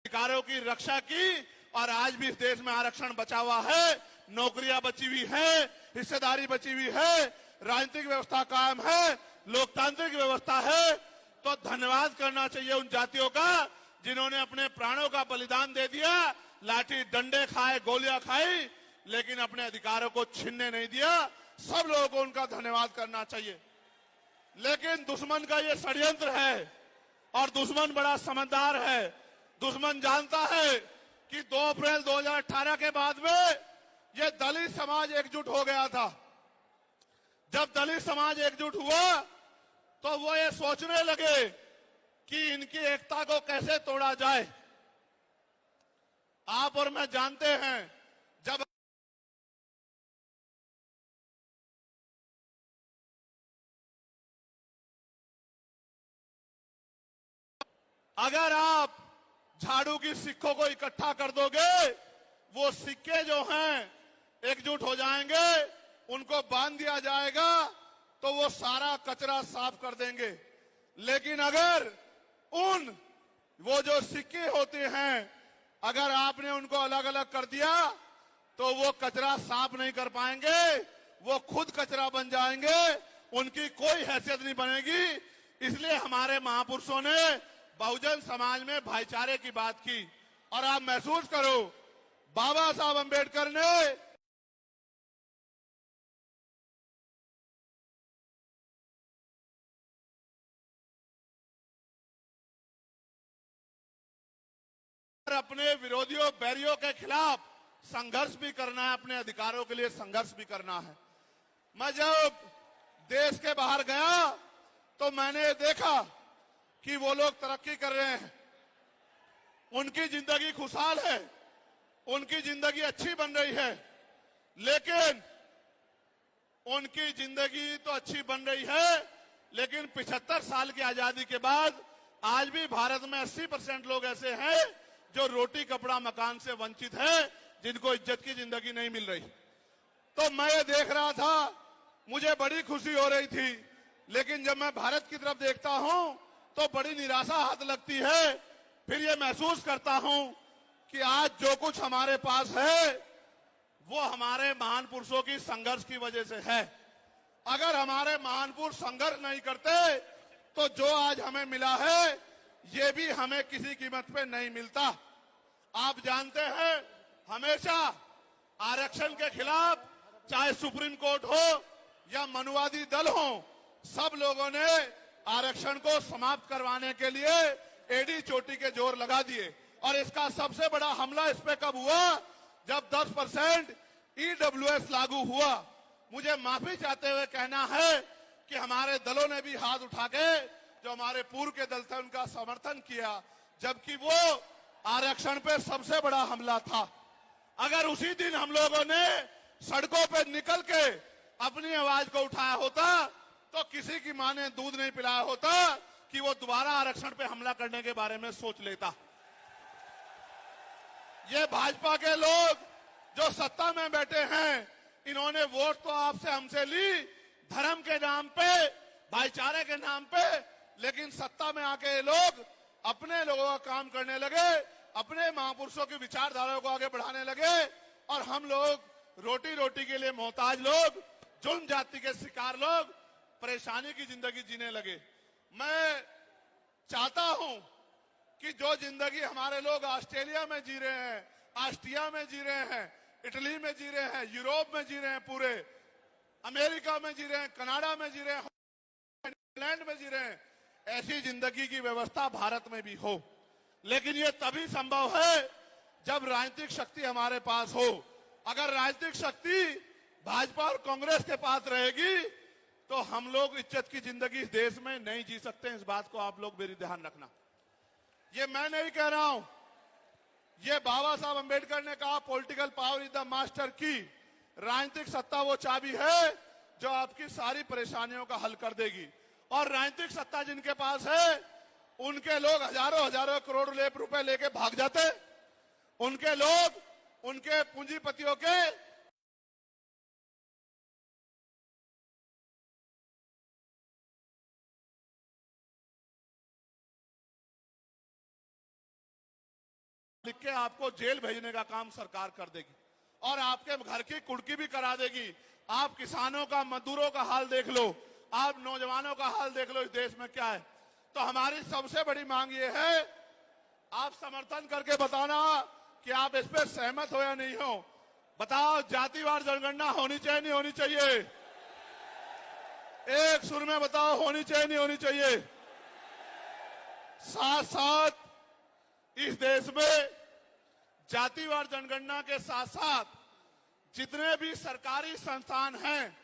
अधिकारों की रक्षा की और आज भी इस देश में आरक्षण बचा हुआ है, नौकरियां बची हुई है, हिस्सेदारी बची हुई है, राजनीतिक व्यवस्था कायम है, लोकतांत्रिक व्यवस्था है। तो धन्यवाद करना चाहिए उन जातियों का जिन्होंने अपने प्राणों का बलिदान दे दिया, लाठी डंडे खाए, गोलियां खाई, लेकिन अपने अधिकारों को छीनने नहीं दिया। सब लोगों को उनका धन्यवाद करना चाहिए। लेकिन दुश्मन का ये षड्यंत्र है और दुश्मन बड़ा समझदार है। दुश्मन जानता है कि 2 अप्रैल 2018 के बाद में ये दलित समाज एकजुट हो गया था। जब दलित समाज एकजुट हुआ तो वो ये सोचने लगे कि इनकी एकता को कैसे तोड़ा जाए। आप और मैं जानते हैं, जब अगर आप झाड़ू की सिक्कों को इकट्ठा कर दोगे, वो सिक्के जो हैं एकजुट हो जाएंगे, उनको बांध दिया जाएगा तो वो सारा कचरा साफ कर देंगे। लेकिन अगर वो जो सिक्के होते हैं, अगर आपने उनको अलग अलग कर दिया तो वो कचरा साफ नहीं कर पाएंगे, वो खुद कचरा बन जाएंगे, उनकी कोई हैसियत नहीं बनेगी। इसलिए हमारे महापुरुषों ने बहुजन समाज में भाईचारे की बात की। और आप महसूस करो, बाबा साहब अंबेडकर ने अपने विरोधियों बैरियों के खिलाफ संघर्ष भी करना है, अपने अधिकारों के लिए संघर्ष भी करना है। मैं जब देश के बाहर गया तो मैंने देखा कि वो लोग तरक्की कर रहे हैं, उनकी जिंदगी खुशहाल है, उनकी जिंदगी अच्छी बन रही है। लेकिन उनकी जिंदगी तो अच्छी बन रही है, लेकिन 75 साल की आजादी के बाद आज भी भारत में 80% लोग ऐसे हैं जो रोटी कपड़ा मकान से वंचित है, जिनको इज्जत की जिंदगी नहीं मिल रही। तो मैं ये देख रहा था, मुझे बड़ी खुशी हो रही थी। लेकिन जब मैं भारत की तरफ देखता हूं तो बड़ी निराशा हाथ लगती है। फिर ये महसूस करता हूं कि आज जो कुछ हमारे पास है वो हमारे महान पुरुषों की संघर्ष की वजह से है। अगर हमारे महान पुरुष संघर्ष नहीं करते तो जो आज हमें मिला है ये भी हमें किसी कीमत पे नहीं मिलता। आप जानते हैं, हमेशा आरक्षण के खिलाफ चाहे सुप्रीम कोर्ट हो या मनुवादी दल हो, सब लोगों ने आरक्षण को समाप्त करवाने के लिए एड़ी चोटी के जोर लगा दिए। और इसका सबसे बड़ा हमला इस पे कब हुआ, जब 10% ईडब्ल्यूएस लागू हुआ। मुझे माफी चाहते हुए कहना है कि हमारे दलों ने भी हाथ उठा के, जो हमारे पूर्व के दल थे, उनका समर्थन किया, जबकि वो आरक्षण पे सबसे बड़ा हमला था। अगर उसी दिन हम लोगों ने सड़कों पे निकल के अपनी आवाज को उठाया होता तो किसी की मां ने दूध नहीं पिलाया होता कि वो दोबारा आरक्षण पे हमला करने के बारे में सोच लेता। ये भाजपा के लोग जो सत्ता में बैठे हैं, इन्होंने वोट तो आपसे हमसे ली धर्म के नाम पे, भाईचारे के नाम पे, लेकिन सत्ता में आके ये लोग अपने लोगों का काम करने लगे, अपने महापुरुषों की विचारधारा को आगे बढ़ाने लगे। और हम लोग रोटी रोटी के लिए मोहताज लोग, जुल्म जाति के शिकार लोग, परेशानी की जिंदगी जीने लगे। मैं चाहता हूं कि जो जिंदगी हमारे लोग ऑस्ट्रेलिया में जी रहे हैं, ऑस्ट्रिया में जी रहे हैं, इटली में जी रहे हैं, यूरोप में जी रहे हैं, पूरे अमेरिका में जी रहे हैं, कनाडा में जी रहे हैं, इंग्लैंड में जी रहे हैं, ऐसी जिंदगी की व्यवस्था भारत में भी हो। लेकिन ये तभी संभव है जब राजनीतिक शक्ति हमारे पास हो। अगर राजनीतिक शक्ति भाजपा और कांग्रेस के पास रहेगी तो हम लोग इज्जत की जिंदगी इस देश में नहीं जी सकते। इस बात को आप लोग मेरी ध्यान रखना। ये मैं नहीं कह रहा हूं, ये बाबा साहब अंबेडकर ने कहा, political power is the master की। राजनीतिक सत्ता वो चाबी है जो आपकी सारी परेशानियों का हल कर देगी। और राजनीतिक सत्ता जिनके पास है, उनके लोग हजारों हजारों करोड़ रुपए लेके भाग जाते। उनके लोग, उनके पूंजीपतियों के लिख के आपको जेल भेजने का काम सरकार कर देगी और आपके घर की कुर्की भी करा देगी। आप किसानों का, मजदूरों का हाल देख लो, आप नौजवानों का हाल देख लो, इस देश में क्या है। तो हमारी सबसे बड़ी मांग ये है, आप समर्थन करके बताना कि आप इस पर सहमत हो या नहीं हो। बताओ, जातिवार जनगणना होनी चाहिए नहीं होनी चाहिए? एक सुर में बताओ, होनी चाहिए नहीं होनी चाहिए? साथ साथ इस देश में जातिवार जनगणना के साथ साथ जितने भी सरकारी संस्थान हैं